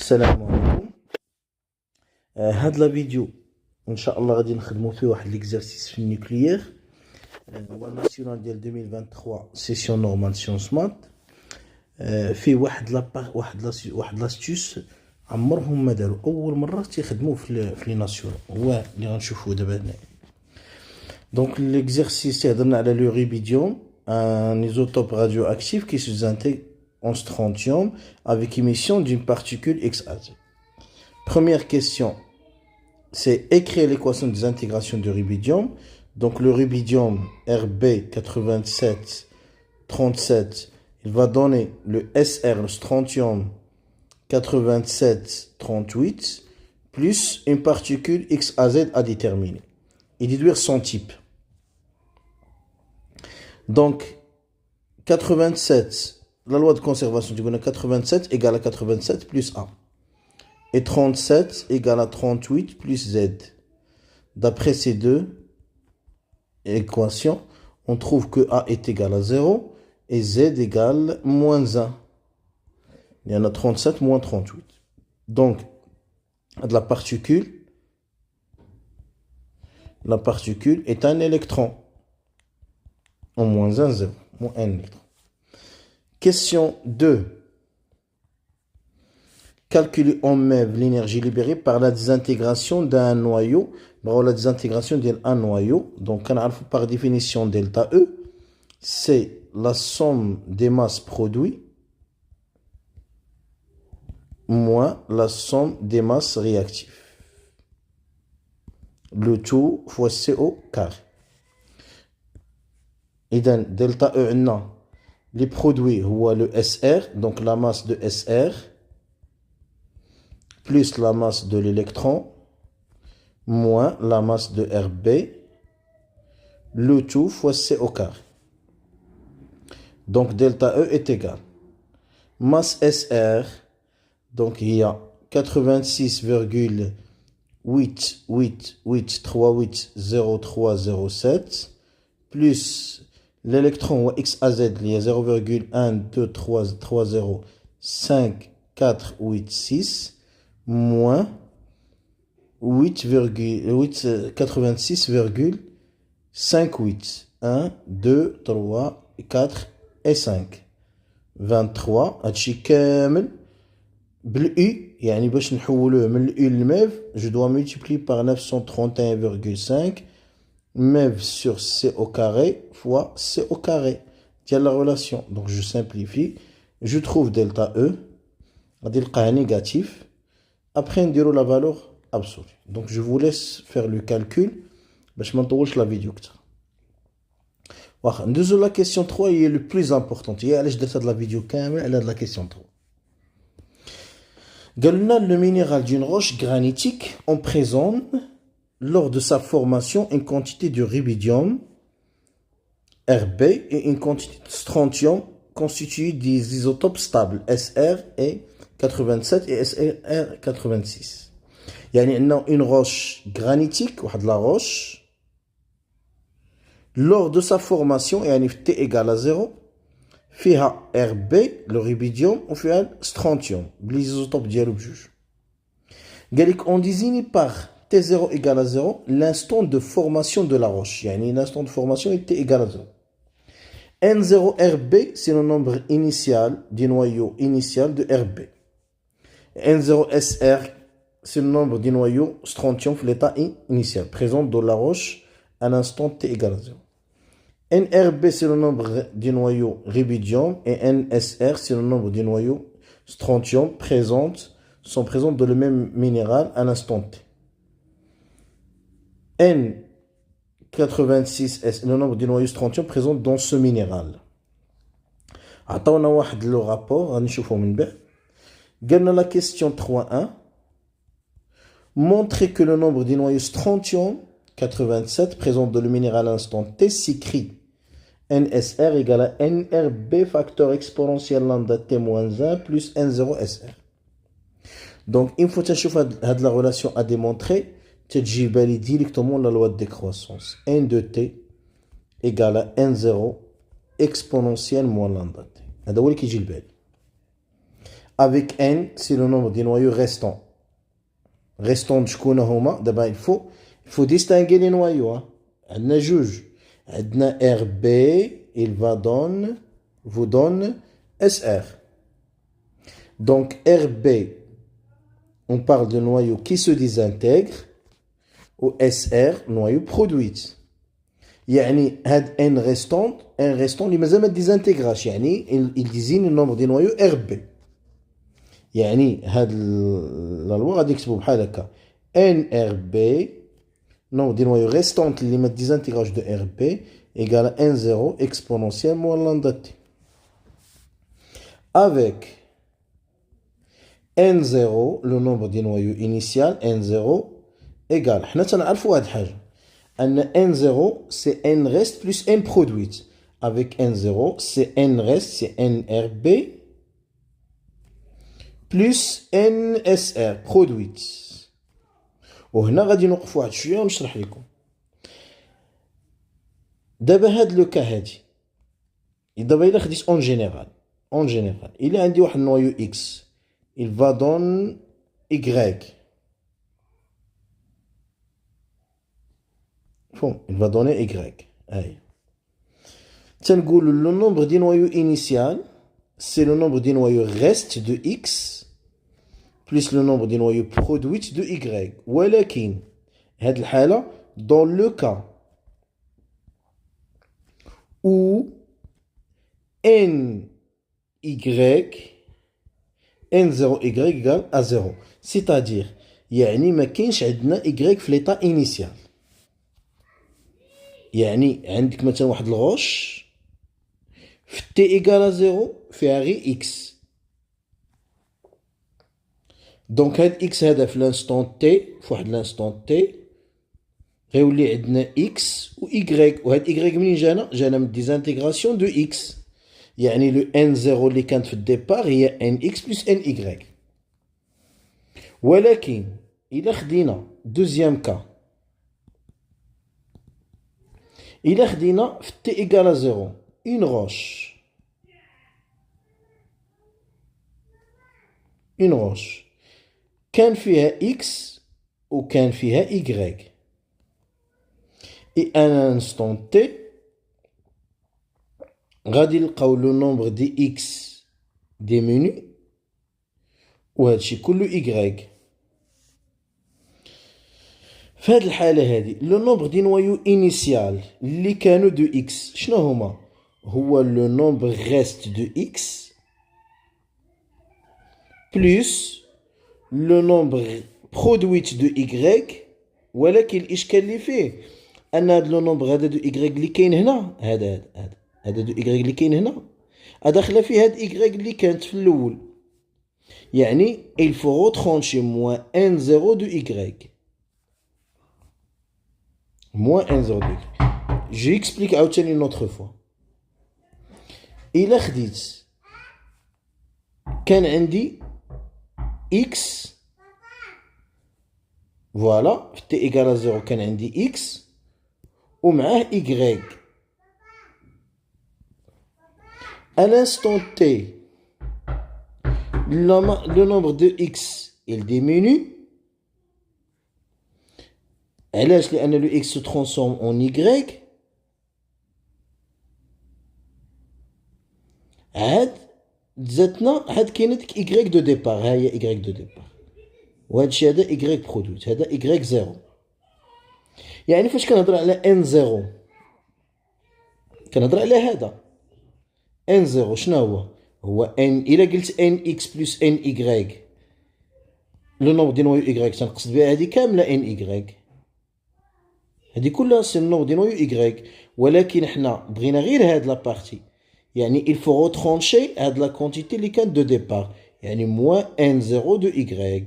السلام عليكم. هاد لا فيديو ان شاء الله غادي نخدموا فيه واحد ليكزارسيس في النيوكليير. هو الناسيونال ديال 2023 سيسيون نورمال سيونس مات. فيه واحد لاستيوس عمرهم ما داروا، اول مره تيخدموه في لي ناسيونال، هو اللي غنشوفوه دابا هنا. دونك ليكزارسيس تهضرنا على لو ريبيديوم، un isotope radioactif qui se désintègre en strontium avec émission d'une particule XAZ. Première question, c'est écrire l'équation des intégrations du rubidium. Donc le rubidium Rb8737, il va donner le SR, le strontium 8738, plus une particule XAZ à déterminer et déduire son type. Donc 87, la loi de conservation du 87 égale à 87 plus A. Et 37 égale à 38 plus Z. D'après ces deux équations, on trouve que A est égal à 0 et Z égale moins 1. Il y en a 37 moins 38. Donc, la particule est un électron. En moins 1, 0. Moins 1 électron. Question 2. Calculer en MEV l'énergie libérée par la désintégration d'un noyau. La désintégration d'un noyau, donc par définition delta E, c'est la somme des masses produites moins la somme des masses réactives. Le tout fois CO carré. Et dans delta E, non. Les produits, ou le SR, donc la masse de SR, plus la masse de l'électron, moins la masse de RB, le tout fois C au carré. Donc delta E est égal. Masse SR, donc il y a 86,888380307, plus l'électron ou XAZ, il y a 0,1230305,486, moins 86,58. 1, 2, 3, 4 et 5. 23. هادشي كامل بالU، يعني باش نحولوه من الU للميف je dois multiplier par 931,5 MEV sur C au carré fois C au carré. Tiens la relation. Donc je simplifie. Je trouve delta E. On dit le négatif. Après on dira la valeur absolue. Donc je vous laisse faire le calcul. Je m'entoure la vidéo. La question 3 est le plus importante. Il y a la vidéo elle a de la question 3. Le minéral d'une roche granitique en présente lors de sa formation une quantité de rubidium Rb et une quantité de strontium constituée des isotopes stables SR et 87 et SR 86. Il y a une roche granitique, la roche, lors de sa formation, il y a T égale à 0, fiha Rb, le rubidium, ou fiha strontium, les isotopes dialogue juge. On désigne par T0 égale à 0 l'instant de formation de la roche. Il y a l'instant de formation et T égale à 0. N0Rb, c'est le nombre initial du noyau initial de Rb. N0SR, c'est le nombre du noyau strontium de l'état initial, présent dans la roche à l'instant T égale à 0. NRB, c'est le nombre du noyau rubidium et NSR, c'est le nombre du noyau strontium sont présents dans le même minéral à l'instant T. N86S, le nombre du noyau strontium présent dans ce minéral. Attends, on a le rapport, on a la question 3.1. Montrer que le nombre du noyau strontium 87 présent dans le minéral à l'instant T s'écrit NSR égale à NRB facteur exponentiel lambda T moins 1 plus N0SR. Donc, il faut que la relation à démontrer, tu directement la loi de décroissance. N de T égale à N0 exponentiel moins lambda T. C'est ce qui est avec n, c'est le nombre des noyaux restants. Restants شكون هما دابا il faut distinguer les noyaux. عندنا جوج. عندنا RB, il vous donne SR. Donc RB, on parle de noyau qui se désintègre, ou SR, noyau produit. يعني هاد N restant اللي مازال ما ديزانتيغراش، يعني il désigne le nombre des noyaux RB. يعني هاد لا لوا غادي نكتبو بحال هكا NRB nombre des noyaux restants اللي ما ديزانتيغراش de RB égale à N0 exponentielle moins lambda t. Avec N0, le nombre des noyaux initial, N0 égale. حنا تنعرفوا واحد الحاجة أن N0 c'est N reste plus N produite. Avec N0 c'est N reste, c'est NRB plus NSR produite. وهنا غادي نوقفوا واحد شوية ونشرح لكم. دابا هاد لو كا هادي دابا إلا خديت اون جينيرال إلا عندي واحد النويو إكس il va donner Y. Bon, il va donner Y. Aïe. Le nombre des noyaux initial, c'est le nombre des noyaux reste de X plus le nombre des noyaux produits de Y. ولكن هاد الحالة dans le cas où N0Y égale à 0. C'est-à-dire, يعني ما كاينش عندنا Y في l'état initial. يعني عندك مثلا واحد الغوش في T égale à 0 فيها غير X. دونك هاد X هذا في l'instant T في واحد l'instant T غيولي عندنا X و Y. وهاد Y منين جانا من ديزانتيغراسيون دو X. يعني le N0 اللي كانت في الديبار هي NX plus NY. ولكن إلا خدينا دوزيام كا إلا خدينا في T égale à 0 une roche كان فيها X وكان فيها Y et à un instant T غادي نلقاو لو نومبر دي إكس ديمينو وهادشي كله إيكغيك. في هاد الحالة هادي لو نومبر دي نوايو إنيسيال اللي كانو دو إكس شنو هما؟ هو لو نومبر غيست دو إكس بلوس لو نومبر برودويت دو إيكغيك. ولكن الإشكال اللي فيه أن هاد لو نومبر هذا دو إيكغيك اللي كاين هنا هذا دو إيكغيك اللي كاين هنا داخله فيه هاد إيكغيك اللي كانت في الأول. يعني il faut retrancher moins N0 de Y. Moins N0 de Y. J'explique عاوتاني une autre fois. إلا خديت كان عندي X فوالا في T égale à 0 كان عندي X ومعاه Y. À l'instant T, le nombre de X il diminue. علاش؟ لأن le X se transforme en Y. عاد ذاتنا عاد كاينه ديك Y دو ديبار. ها هي Y دو ديبار وهادشي هذا Y برودويت هذا Y زيرو. يعني فاش كنهضر على N0 كنهضر على هذا N0 شنو هو N. إلا قلت NX plus NY لو نومبر دي نويو Y تنقصد بها هادي كاملة NY. هادي كلها سي النومبر دي نويو Y. ولكن حنا بغينا غير هاد لا بارتي. يعني il faut retrancher هاد لا كونتيتي اللي كانت دو ديبار. يعني موان N0 دو Y.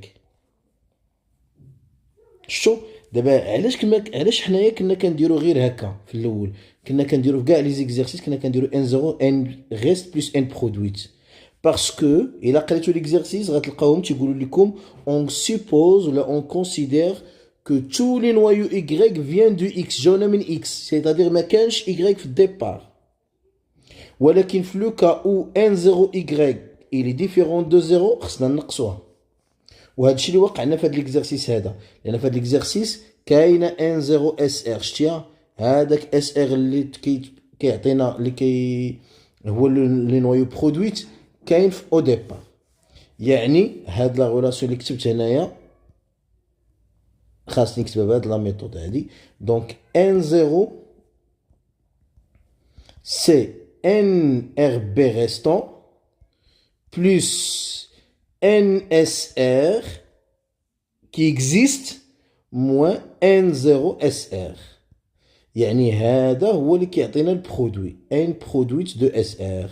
شتو دابا علاش حنايا كنا كنديرو غير هكا في الاول. كنا كنديرو في كاع لي زيكزارسيس كنا كنديرو N0 N reste plus N produite. باسكو الا قريتو ليكزارسيس غتلقاوهم تيقولوا لكم on suppose ولا on considère que tous les noyaux Y viennent du X جاونا من X. c'est-à-dire ما كانش Y في الديبار. ولكن في لو كا او N0 Y il est différent de 0 خصنا نقصوها وهذا الشيء اللي وقعنا في هذا ليكزارسيس هذا لان في هذا ليكزارسيس كاينه ان 0 اس ار شتيها هذاك اس ار اللي كيعطينا اللي هو لي نويو برودويت كاين في او ديبار يعني هاد لا غولاسيون اللي كتبت هنايا خاصني نكتبها بهاد لا ميثود هادي دونك ان 0 سي ان ار بي ريستون plus NSR qui existe moins N0SR يعني هذا هو اللي كيعطينا البرودوي ان برودويت دو اس ار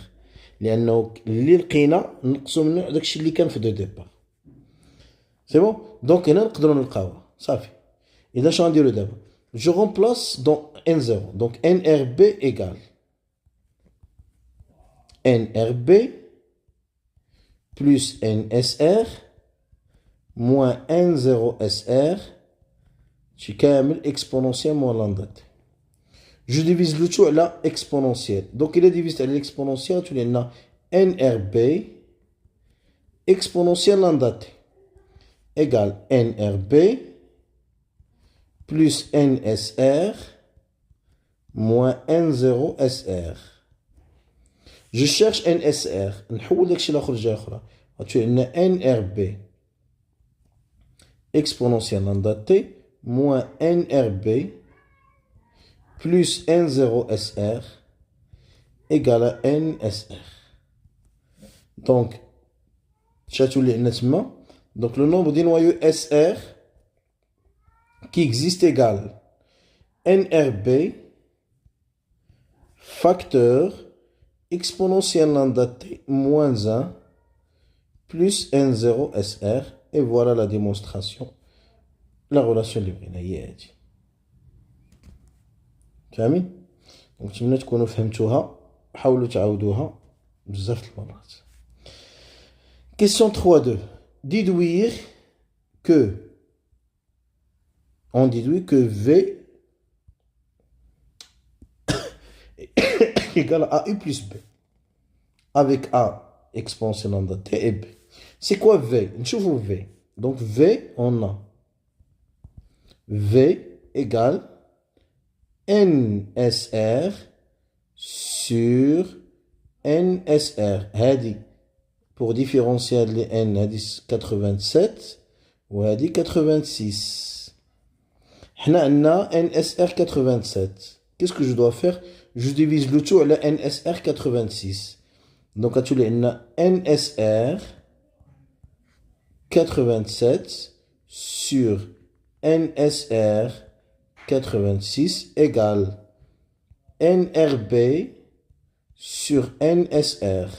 لانه اللي لقينا نقصوا منه داكشي اللي كان في دو ديبار سي بون دونك هنا نقدروا نلقاوها صافي اذا شنو غنديروا دابا جو رومبلاس دون ان 0 دونك ان ار بي ايغال ان ار بي plus NSR moins N0SR شي كامل exponentiel moins lambda t. Je divise le tout à la exponentielle. Donc il est divisé à l'exponentielle, tu l'as NRB exponentielle lambda t égale NRB plus NSR moins N0SR. Je cherche NSR. نحول داكشي لاخر جهه اخرى غتولي عندنا NRB exponentielle lambda t moins NRB plus N0SR égale à NSR. Donc chatouli عندنا تما donc le nombre des noyaux SR qui existe égale NRB facteur exponentielle lambda t moins 1 plus N0SR et voilà la démonstration la relation اللي بغينا هي هادي فاهمين دونك نتمنى تكونوا فهمتوها حاولوا تعاودوها بزاف المرات question 3.2 déduire que on déduit que V égale à U plus B avec A exponentielle lambda T et B. C'est quoi V? نشوفوا V. Donc V on a V égale NSR sur NSR. هادي pour différencier les N هادي 87 وهادي 86. حنا عندنا NSR 87. Qu'est-ce que je dois faire? Je divise le tout à la NSR 86. Donc, à tous les NSR 87 sur NSR 86 égale NRB sur NSR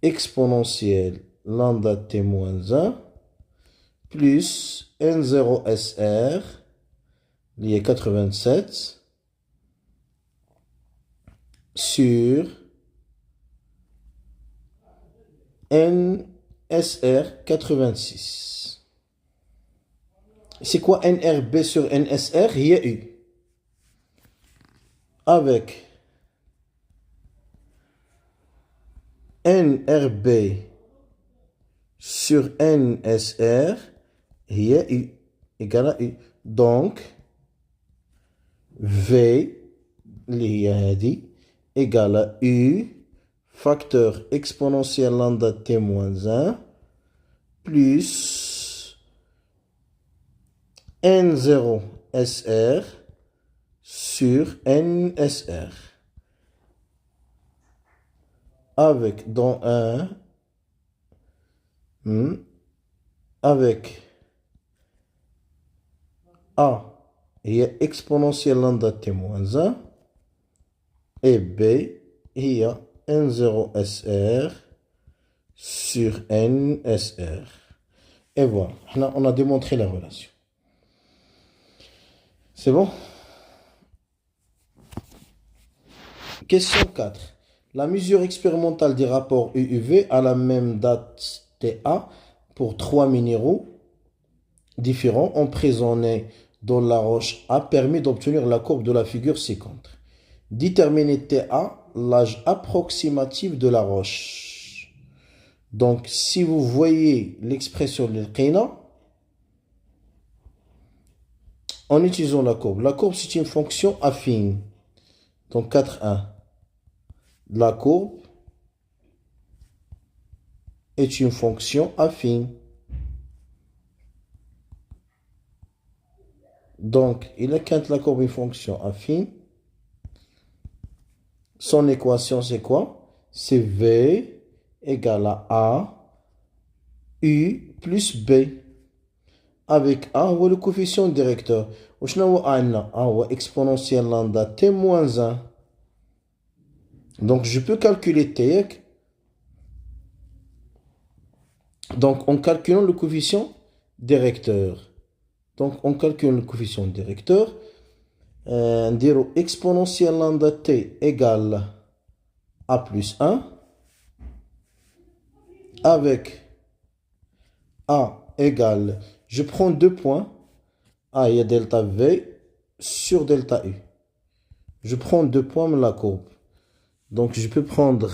exponentielle lambda t moins 1 plus N0SR lié 87 sur NSR 86. C'est quoi NRB sur NSR? Il y a eu. Avec NRB sur NSR, il y a eu. Égal à U. Donc, V, égale à U, facteur exponentiel lambda t moins 1, plus N0SR sur NSR. Avec, dans un, avec A, il y a exponentielle lambda t moins 1, et B, il y a N0SR sur NSR. Et voilà, on a démontré la relation. C'est bon? Question 4. La mesure expérimentale des rapports UUV à la même date TA pour 3 minéraux différents emprisonnés dans la roche a permis d'obtenir la courbe de la figure ci-contre. Déterminer TA, l'âge approximatif de la roche. Donc, si vous voyez l'expression de l'Qina, en utilisant la courbe. La courbe, c'est une fonction affine. Donc, 4,1. La courbe est une fonction affine. Donc, il est quand la courbe est une fonction affine. Son équation, c'est quoi? C'est V égale à A, U plus B. Avec A, on voit le coefficient directeur. وشنو هو A هنا؟ A هو exponentielle lambda T moins 1. Donc, je peux calculer T. Donc, en calculant le coefficient directeur. Donc, on calcule le coefficient directeur. On dirait exponentielle lambda T égale A plus 1. Avec A égale, je prends deux points. A, il y a delta V sur delta U. Je prends deux points de la courbe. Donc, je peux prendre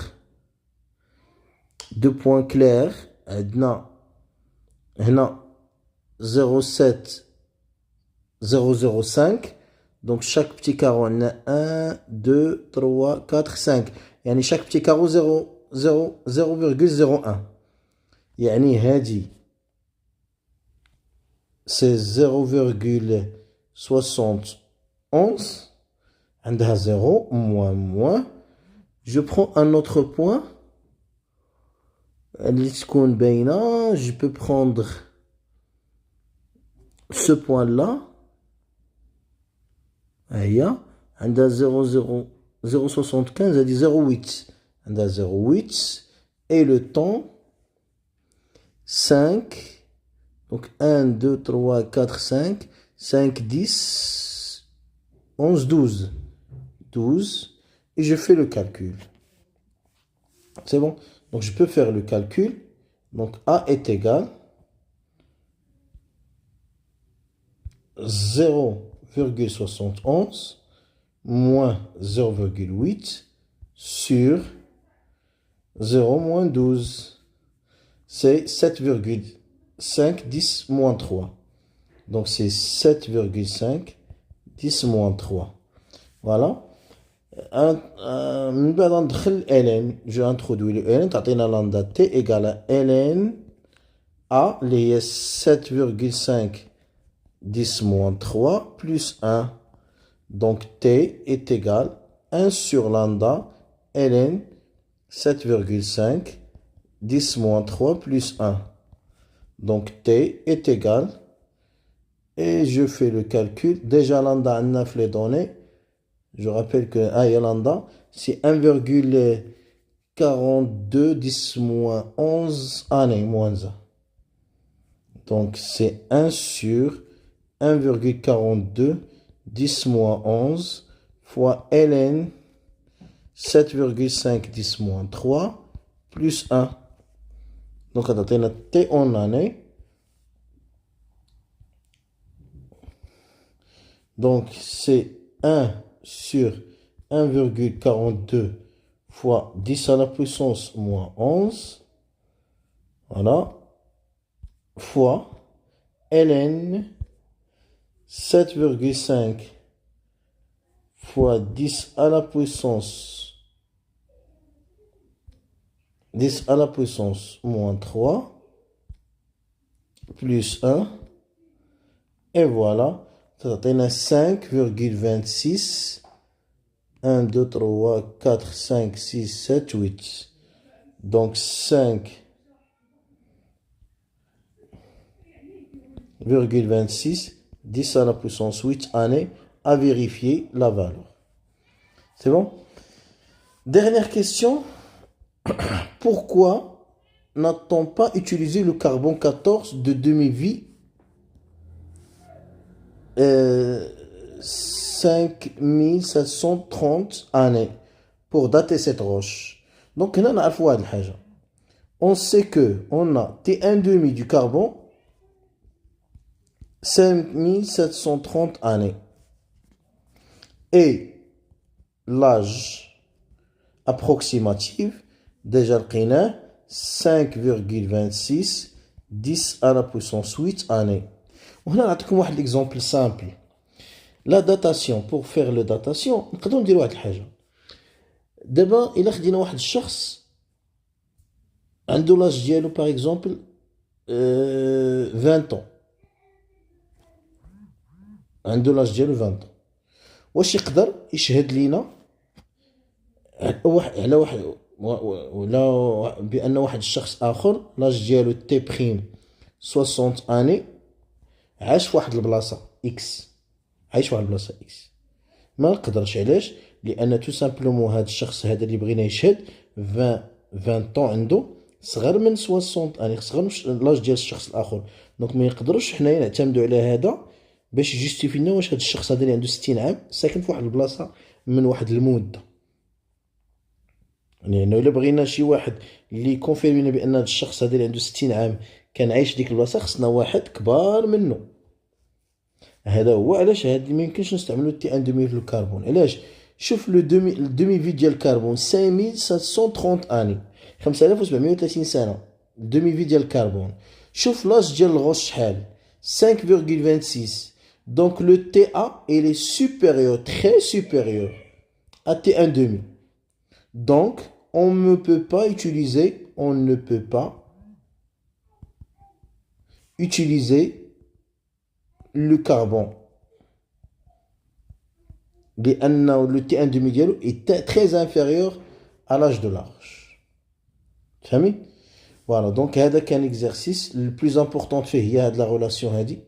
deux points clairs. هنا 0,7 0,05. Donc, chaque petit carreau, on a 1, 2, 3, 4, 5. يعني chaque petit carreau 0,01. يعني هذه c'est 0,71. عندها 0 moins. Je prends un autre point. Je peux prendre ce point-là. عندها 0,75, elle dit 0,8. عندها 0,8. Et le temps, 5. Donc 1, 2, 3, 4, 5. 5, 10, 11, 12. 12. Et je fais le calcul. C'est bon? Donc je peux faire le calcul. Donc A est égal 0,71 moins 0,8 sur 0 moins 12. C'est 7,5 10 moins 3. Donc c'est 7,5 10 moins 3. Voilà. من بعد ندخل ln, je introduis le ln, تعطينا lambda t égale à ln a اللي هي 7,5 10 moins 3 plus 1. Donc t est égal 1 sur lambda ln 7,5 10 moins 3 plus 1. Donc t est égal, et je fais le calcul. Déjà lambda en 9 les données. Je rappelle que A et lambda, c'est 1,42 10 moins 11 année moins 1. Donc c'est 1 sur 1,42 10 moins 11 fois ln 7,5 10 moins 3 plus 1. Donc on a T en année. Donc c'est 1 sur 1,42 fois 10 à la puissance moins 11. Voilà. Fois ln 7,5 fois 10 à la puissance moins 3 plus 1. Et voilà. Ça donne 5,26. 1, 2, 3, 4, 5, 6, 7, 8. Donc 5,26 10 à la puissance 8 années à vérifier la valeur. C'est bon? Dernière question. Pourquoi n'a-t-on pas utilisé le carbone 14 de demi-vie 5730 années pour dater cette roche? Donc, on sait que on a T1,5 du carbone 5730 années. Et l'âge approximatif déjà لقيناه 5,26 10 à la puissance 8 années. وهنا نعطيكم واحد l'exemple simple. La datation, pour faire le datation نقدروا نديروا واحد الحاجه. دابا الا خدينا واحد الشخص عنده لاج ديالو باغ اكزومبل 20 ans. عنده لاج ديالو 20 ans. واش يقدر يشهد لينا على واحد ولا بان واحد الشخص اخر لاج ديالو تي بريم 60 اني عاش في واحد البلاصه اكس، عايش في واحد البلاصه اكس؟ ما نقدرش. علاش؟ لان تو سامبلومون هذا الشخص هذا اللي بغينا يشهد 20 طون عنده صغر من 60 اني، صغر من لاج ديال الشخص الاخر. دونك ما يقدروش حنايا نعتمدوا على هذا باش يجوستيفي لنا واش هذا الشخص هذا اللي عنده 60 عام ساكن في واحد البلاصه من واحد المده. يعني الا بغينا شي واحد اللي كونفيرمينا بان هذا الشخص هذا اللي عنده 60 عام كان عايش في ديك البلاصه، خصنا واحد كبار منه. هذا هو علاش هاد ما يمكنش نستعملوا تي ان دومي في الكربون. علاش؟ شوف لو دومي في ديال الكربون 5730 اني، 5730 سنه دومي في ديال الكربون. شوف لاج ديال الغوص شحال 5,26. donc le TA il est supérieur, très supérieur à T1 demi. donc on ne peut pas utiliser le carbone لأن le T1 demi ديالو est très inférieur à l'âge de l'arche. فهمي؟ فوالا دونك هذا كان exercice le plus important فيه هي هاد la relation هادي.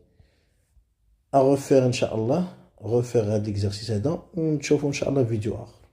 à refaire ان شاء الله، refaire هاد l'exercice هذا ونشوفوا ان شاء الله فيديو اخر.